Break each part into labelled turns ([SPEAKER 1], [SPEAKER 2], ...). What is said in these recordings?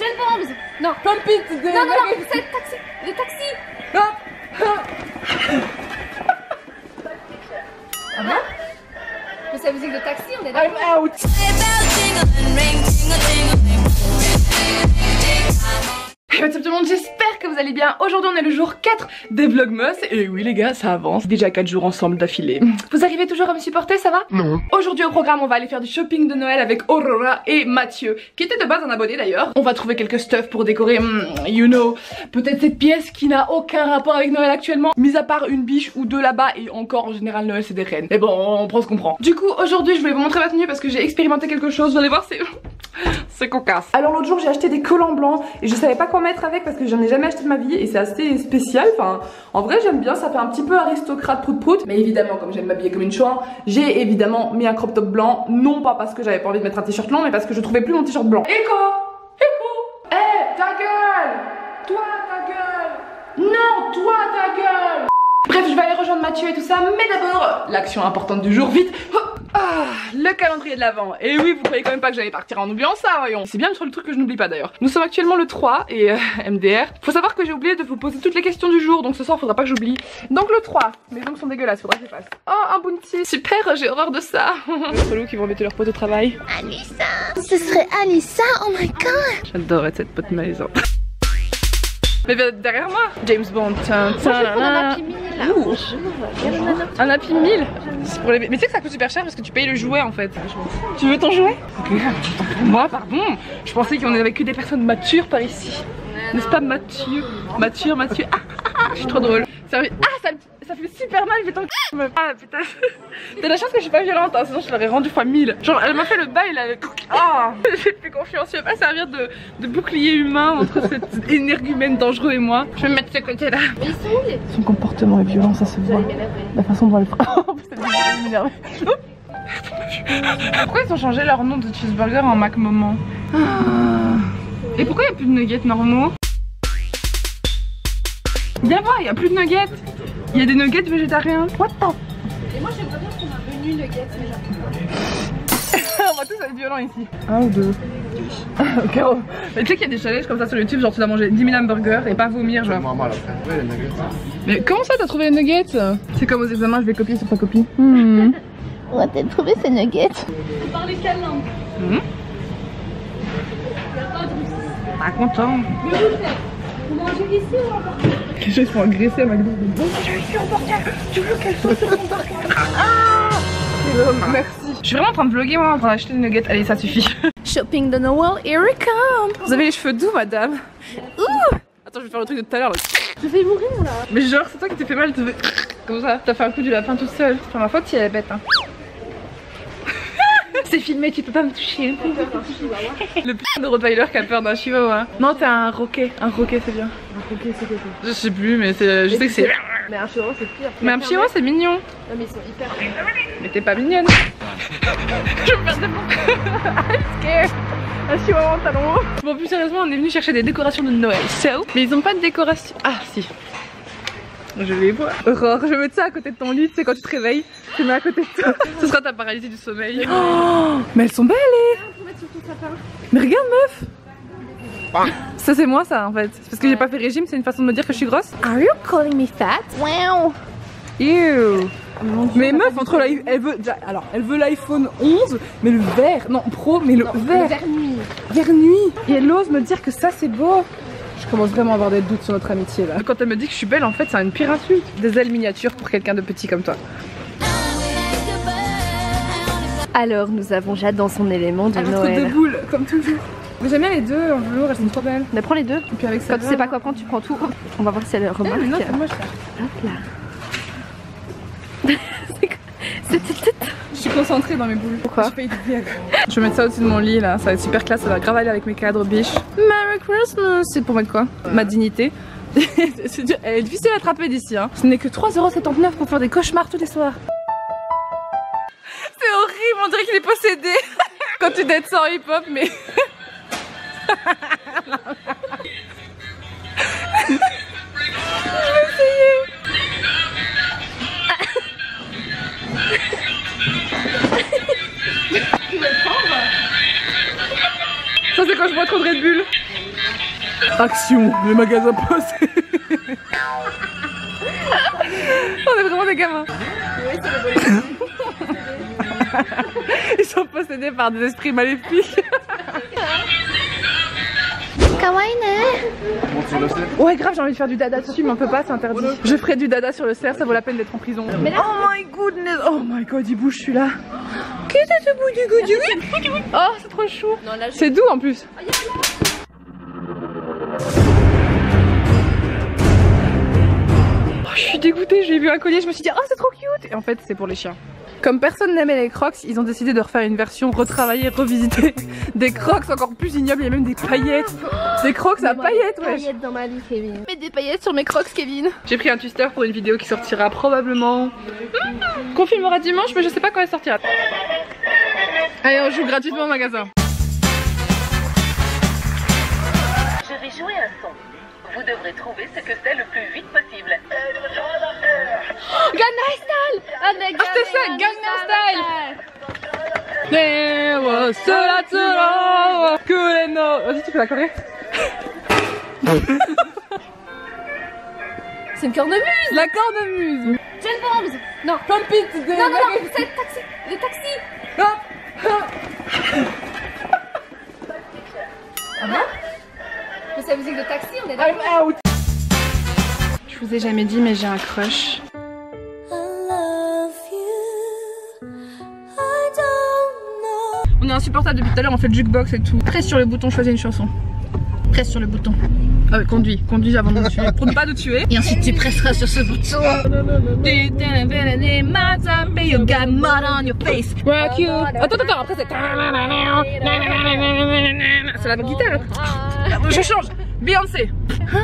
[SPEAKER 1] Jen Bombs. Non.
[SPEAKER 2] Compete.
[SPEAKER 1] Non, non, non, c'est le taxi. Le taxi.
[SPEAKER 2] Ah bon?
[SPEAKER 1] Mais c'est la musique de taxi, on est d'accord.
[SPEAKER 2] I'm out. Hey, what's up tout le monde, j'espère que vous allez bien. Aujourd'hui on est le jour 4 des Vlogmas. Et oui les gars, ça avance, déjà 4 jours ensemble d'affilée. Vous arrivez toujours à me supporter, ça va? Non. Aujourd'hui au programme on va aller faire du shopping de Noël avec Aurora et Mathieu, qui était de base un abonné d'ailleurs. On va trouver quelques stuff pour décorer, you know, peut-être cette pièce qui n'a aucun rapport avec Noël actuellement, mis à part une biche ou deux là-bas. Et encore en général Noël c'est des reines. Mais bon, on prend ce qu'on prend. Du coup aujourd'hui je voulais vous montrer ma tenue parce que j'ai expérimenté quelque chose. Vous allez voir, c'est cocasse. Alors l'autre jour j'ai acheté des collants blancs et je savais pas quoi mettre avec parce que j'en ai jamais acheté de ma vie et c'est assez spécial. Enfin en vrai j'aime bien, ça fait un petit peu aristocrate prout prout. Mais évidemment comme j'aime m'habiller comme une chouin, j'ai évidemment mis un crop top blanc. Non pas parce que j'avais pas envie de mettre un t-shirt long, mais parce que je trouvais plus mon t-shirt blanc. Écho, ta gueule. Toi ta gueule. Non, toi ta gueule. Bref, je vais aller rejoindre Mathieu et tout ça, mais d'abord, l'action importante du jour, vite. Le calendrier de l'Avent. Et oui, vous croyez quand même pas que j'allais partir en oubliant ça, voyons. C'est bien sur le truc que je n'oublie pas d'ailleurs. Nous sommes actuellement le 3 et MDR. Faut savoir que j'ai oublié de vous poser toutes les questions du jour, donc ce soir faudra pas que j'oublie. Donc le 3, mes ongles sont dégueulasses, faudra que je les fasse. Oh, un bounty. Super, j'ai horreur de ça. Les relous qui vont mettre leur pote au travail.
[SPEAKER 1] Alissa. Ce serait Alissa, oh my god.
[SPEAKER 2] J'adore être cette pote malaisante. Mais derrière moi, James Bond.
[SPEAKER 1] Un Happy Meal.
[SPEAKER 2] Un Happy Meal. Pour les... Mais tu sais que ça coûte super cher parce que tu payes le jouet en fait. Tu veux ton jouet? Ok. Moi, pardon. Je pensais qu'on avait que des personnes matures par ici. N'est-ce pas Mathieu? Mathieu. Je suis trop drôle. Ça fait super mal, putain. Ah putain. T'as la chance que je suis pas violente, hein, sinon je l'aurais rendu fois 1000. Genre elle m'a fait le bail là. Ah, j'ai plus confiance. Je vais pas servir de bouclier humain entre cet énergumène dangereux et moi. Je vais me mettre de ce côté là.
[SPEAKER 1] Mais ils sont où les...
[SPEAKER 2] Son comportement est violent, ça se voit. La façon dont elle fera. Pourquoi ils ont changé leur nom de cheeseburger en Mac Moment? Et pourquoi il n'y a plus de nuggets normaux? Viens voir, il n'y a plus de nuggets. Il y a des nuggets végétariens. What the?
[SPEAKER 1] Et moi j'aimerais bien qu'on a un menu nuggets, mais j'avoue.
[SPEAKER 2] On va tous être violents ici. Un ou deux. Ok. Mais tu sais qu'il y a des challenges comme ça sur YouTube, genre tu dois manger 10 000 hamburgers et pas vomir, genre. Mais comment ça t'as trouvé les nuggets? C'est comme aux examens, je vais copier sur ta copie.
[SPEAKER 1] On va peut-être trouver ces nuggets. Tu parles quelle langue?
[SPEAKER 2] Pas content.
[SPEAKER 1] Vous mangez ici ou encore?
[SPEAKER 2] Les gens ils se font agresser à McDo. Bonjour ici en burger. Tu veux qu'elle soit sur mon burger? Merci. Je suis vraiment en train de vlogger moi, en train d'acheter des nuggets. Allez, ça suffit. Shopping de Noël, here we come. Vous avez les cheveux doux, madame. Ouh. Attends, je vais faire le truc de tout à l'heure.
[SPEAKER 1] Je vais mourir là.
[SPEAKER 2] Mais genre, c'est toi qui t'es fait mal, comme ça. T'as fait un coup du lapin tout seul. C'est ma faute si elle est bête. Hein. C'est filmé, tu peux pas me toucher. Le putain de Rottweiler qui a peur d'un chihuahua. Non, t'es un roquet. Un roquet, c'est bien.
[SPEAKER 1] Un roquet, c'est quelque chose.
[SPEAKER 2] Je sais plus, mais je sais que c'est.
[SPEAKER 1] Mais un chihuahua, c'est pire.
[SPEAKER 2] Mais un chihuahua, c'est mignon.
[SPEAKER 1] Non, mais ils sont hyper.
[SPEAKER 2] Mais t'es pas mignonne. Je me perds de mon. I'm scared. Un chihuahua en talon haut. Bon, plus sérieusement, on est venu chercher des décorations de Noël. So, mais ils ont pas de décoration. Ah, si. Je vais voir. Aurore, je vais mettre ça à côté de ton lit, tu sais, quand tu te réveilles, tu mets à côté de toi. Ce sera ta paralysie du sommeil. Oh, mais elles sont belles, mais regarde, meuf. Ça, c'est moi, ça, en fait. C'est parce que j'ai pas fait régime, c'est une façon de me dire que je suis grosse.
[SPEAKER 1] Are you calling me fat? Wow.
[SPEAKER 2] Ew. Mais meuf, entre la, elle veut l'iPhone 11, mais le vert, non pro, mais le vert. Vers nuit. Et elle ose me dire que ça c'est beau. Je commence vraiment à avoir des doutes sur notre amitié là. Quand elle me dit que je suis belle, en fait, c'est une pire insulte. Des ailes miniatures pour quelqu'un de petit comme toi.
[SPEAKER 1] Alors, nous avons Jade dans son élément de
[SPEAKER 2] Noël.
[SPEAKER 1] Noël.
[SPEAKER 2] Deux boules, comme toujours. Mais j'aime bien les deux en velours, elles sont trop belles.
[SPEAKER 1] Mais prends les deux.
[SPEAKER 2] Et puis avec ça.
[SPEAKER 1] Quand tu sais pas quoi prendre, tu prends tout. On va voir si elle remarque.
[SPEAKER 2] Non, c'est moi je
[SPEAKER 1] Hop là.
[SPEAKER 2] Je suis concentrée dans mes boules.
[SPEAKER 1] Pourquoi?
[SPEAKER 2] Je vais mettre ça au-dessus de mon lit là, ça va être super classe, ça va grave aller avec mes cadres biches. Merry Christmas. C'est pour mettre quoi? Ma dignité. Elle est difficile à attraper d'ici hein. Ce n'est que 3,79 € pour faire des cauchemars tous les soirs. C'est horrible, on dirait qu'il est possédé. Quand tu dates sans hip-hop mais... Je vais essayer. Ça c'est quand je bois trop de Red Bull. Action, le magasin posé. On est vraiment des gamins. Ils sont possédés par des esprits maléfiques.
[SPEAKER 1] Kawaii.
[SPEAKER 2] Ouais grave, j'ai envie de faire du dada dessus mais on peut pas, c'est interdit. Je ferai du dada sur le cerf, ça vaut la peine d'être en prison. Mais là, oh my goodness, oh my god, il bouge celui-là. Qu'est-ce que c'est ce bout du goût? Oh c'est trop chou. C'est doux en plus. Oh, je suis dégoûtée, j'ai vu un collier, je me suis dit oh c'est trop cute. Et en fait c'est pour les chiens. Comme personne n'aimait les crocs, ils ont décidé de refaire une version retravaillée, revisitée des crocs encore plus ignobles. Il y a même des paillettes. Des crocs à paillettes, ouais.
[SPEAKER 1] Paillettes dans ma vie, Kevin.
[SPEAKER 2] Mets des paillettes sur mes crocs, Kevin. J'ai pris un twister pour une vidéo qui sortira probablement. Qu'on filmera dimanche, mais je sais pas quand elle sortira. Allez, on joue gratuitement au magasin.
[SPEAKER 3] Je vais jouer un son. Vous devrez trouver ce que c'est le plus vite possible.
[SPEAKER 1] Gangnam Style. Avec
[SPEAKER 2] Ah c'était ça, Gangnam Style. Vas-y tu fais la choré.
[SPEAKER 1] C'est une cornemuse.
[SPEAKER 2] La cornemuse.
[SPEAKER 1] Jen Bombs. Non.
[SPEAKER 2] Pump it.
[SPEAKER 1] Non, c'est le taxi. Le taxi. Ah bon? Mais c'est la musique de taxi, on est d'accord.
[SPEAKER 2] I'm out. Je vous ai jamais dit mais j'ai un crush. On est insupportable depuis tout à l'heure, on fait le jukebox et tout. Presse sur le bouton, choisis une chanson. Presse sur le bouton. Conduis avant de nous tuer. Pour ne pas nous tuer. Et ensuite tu presseras sur ce bouton. Attends, après c'est... C'est la guitare. Je change. Beyoncé. I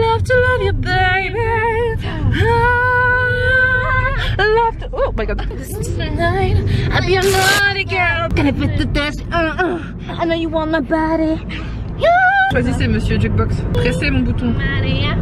[SPEAKER 2] love to love you baby. Oh my god.
[SPEAKER 1] Tonight, I'll be a naughty girl. Gonna put the dance. I know you want my body.
[SPEAKER 2] Choisissez monsieur Jukebox. Pressez mon bouton.
[SPEAKER 1] Maria.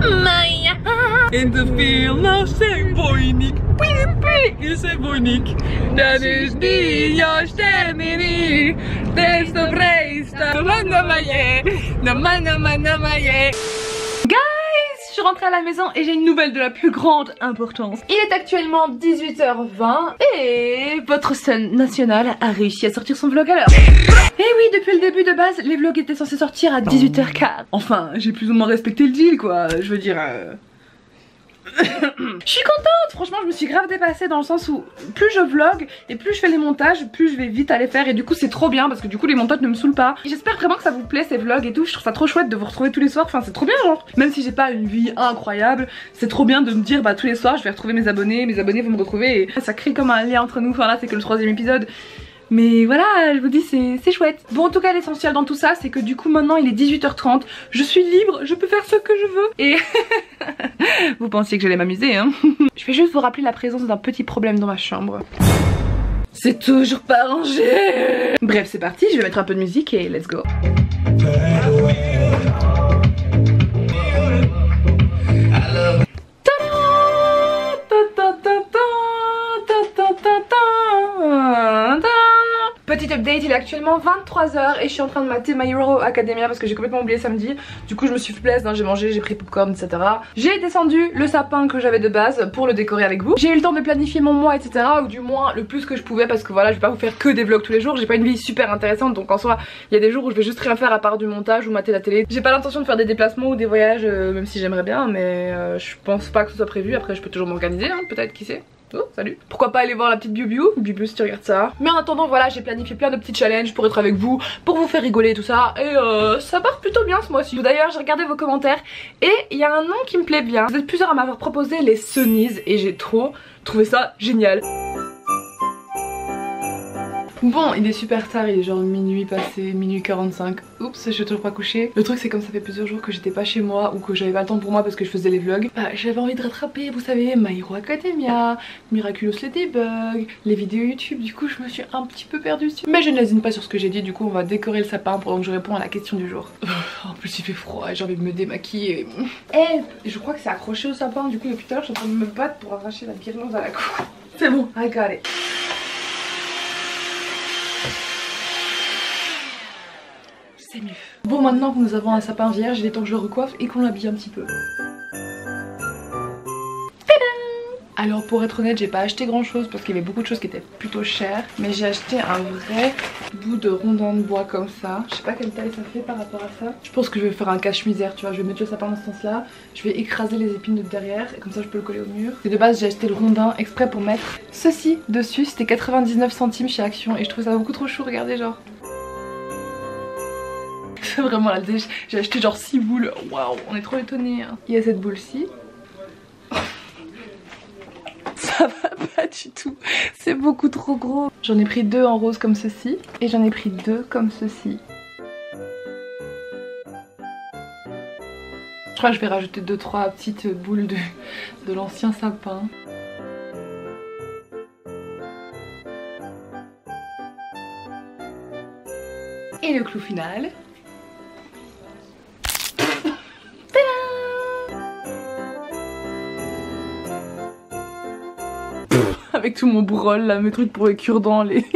[SPEAKER 1] Maria.
[SPEAKER 2] In the field now c'est Voynich. C'est Voynich. Dat is die jouw stemmerie. Des de breista. Guys, je suis rentrée à la maison et j'ai une nouvelle de la plus grande importance. Il est actuellement 18h20 et votre scène nationale a réussi à sortir son vlog à l'heure. Et oui, depuis le début de base, les vlogs étaient censés sortir à 18h15. Enfin, j'ai plus ou moins respecté le deal quoi, je veux dire... Je suis contente, franchement je me suis grave dépassée dans le sens où plus je vlog et plus je fais les montages, plus je vais vite à les faire et du coup c'est trop bien parce que du coup les montages ne me saoulent pas. J'espère vraiment que ça vous plaît ces vlogs et tout, je trouve ça trop chouette de vous retrouver tous les soirs, enfin c'est trop bien genre. Même si j'ai pas une vie incroyable, c'est trop bien de me dire bah tous les soirs je vais retrouver mes abonnés vont me retrouver et ça crée comme un lien entre nous, enfin là c'est que le 3e épisode. Mais voilà, je vous dis c'est chouette. Bon en tout cas l'essentiel dans tout ça c'est que du coup maintenant il est 18h30, je suis libre, je peux faire ce que je veux. Et vous pensiez que j'allais m'amuser hein. Je vais juste vous rappeler la présence d'un petit problème dans ma chambre. C'est toujours pas rangé. Bref c'est parti, je vais mettre un peu de musique et let's go. Petit update, il est actuellement 23h et je suis en train de mater My Hero Academia parce que j'ai complètement oublié samedi. Du coup je me suis fait plaisir, j'ai mangé, j'ai pris popcorn etc. J'ai descendu le sapin que j'avais de base pour le décorer avec vous. J'ai eu le temps de planifier mon mois etc, ou du moins le plus que je pouvais parce que voilà je vais pas vous faire que des vlogs tous les jours. J'ai pas une vie super intéressante donc en soi il y a des jours où je vais juste rien faire à part du montage ou mater la télé. J'ai pas l'intention de faire des déplacements ou des voyages même si j'aimerais bien mais je pense pas que ce soit prévu. Après je peux toujours m'organiser hein, peut-être qui sait. Oh, salut. Pourquoi pas aller voir la petite Biu Biu si tu regardes ça. Mais en attendant voilà j'ai planifié plein de petits challenges pour être avec vous, pour vous faire rigoler et tout ça. Et ça part plutôt bien ce mois-ci. D'ailleurs j'ai regardé vos commentaires et il y a un nom qui me plaît bien. Vous êtes plusieurs à m'avoir proposé les Sunnies et j'ai trop trouvé ça génial. Bon il est super tard, il est genre minuit passé, minuit 45. Oups je suis toujours pas couchée. Le truc c'est comme ça fait plusieurs jours que j'étais pas chez moi ou que j'avais pas le temps pour moi parce que je faisais les vlogs, j'avais envie de rattraper vous savez My Hero Academia, Miraculous Ladybug, les vidéos YouTube. Du coup je me suis un petit peu perdue dessus. Mais je ne lésine pas sur ce que j'ai dit. Du coup on va décorer le sapin pendant que je réponds à la question du jour. En plus il fait froid et j'ai envie de me démaquiller. Je crois que c'est accroché au sapin. Du coup depuis tout à l'heure je suis en train de me battre pour arracher la guirlande à la cour. C'est bon, I got it. c'est mieux. Bon, maintenant que nous avons un sapin vierge, il est temps que je le recoiffe et qu'on l'habille un petit peu. Alors pour être honnête, j'ai pas acheté grand chose parce qu'il y avait beaucoup de choses qui étaient plutôt chères. Mais j'ai acheté un vrai bout de rondin de bois comme ça. Je sais pas quelle taille ça fait par rapport à ça. Je pense que je vais faire un cache-misère, tu vois. Je vais mettre le sapin dans ce sens là. Je vais écraser les épines de derrière et comme ça je peux le coller au mur. Et de base j'ai acheté le rondin exprès pour mettre ceci dessus. C'était 99 centimes chez Action et je trouve ça beaucoup trop chou, regardez genre. C'est vraiment la dèche. J'ai acheté genre 6 boules. Waouh, on est trop étonnés hein. Il y a cette boule-ci. Ça va pas du tout, c'est beaucoup trop gros. J'en ai pris 2 en rose comme ceci et j'en ai pris 2 comme ceci. Je crois que je vais rajouter 2-3 petites boules de l'ancien sapin. Et le clou final. Avec tout mon brol là, mes trucs pour les cure-dents, les...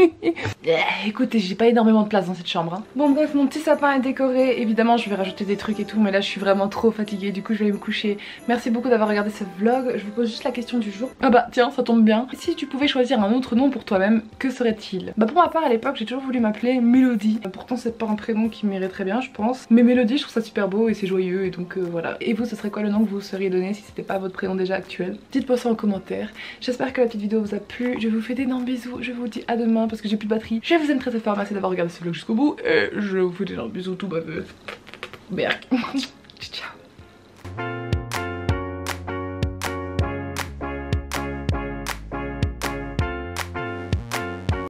[SPEAKER 2] Écoutez, j'ai pas énormément de place dans cette chambre hein. Bon bref, mon petit sapin est décoré. Évidemment je vais rajouter des trucs et tout, mais là je suis vraiment trop fatiguée, du coup je vais me coucher. Merci beaucoup d'avoir regardé ce vlog. Je vous pose juste la question du jour. Ah bah tiens, ça tombe bien. Si tu pouvais choisir un autre nom pour toi-même, que serait-il? Bah pour ma part à l'époque j'ai toujours voulu m'appeler Mélodie. Pourtant c'est pas un prénom qui m'irait très bien je pense, mais Mélodie je trouve ça super beau et c'est joyeux et donc voilà. Et vous, ce serait quoi le nom que vous seriez donné si c'était pas votre prénom déjà actuel? Dites-moi ça en commentaire. J'espère que la petite vidéo vous a plu. Je vous fais d'énormes bisous. Je vous dis à demain parce que j'ai plus de batterie. Je vous aime très très fort. Merci d'avoir regardé ce vlog jusqu'au bout. Et je vous fais d'énormes bisous tout baveux. Berk. Ciao.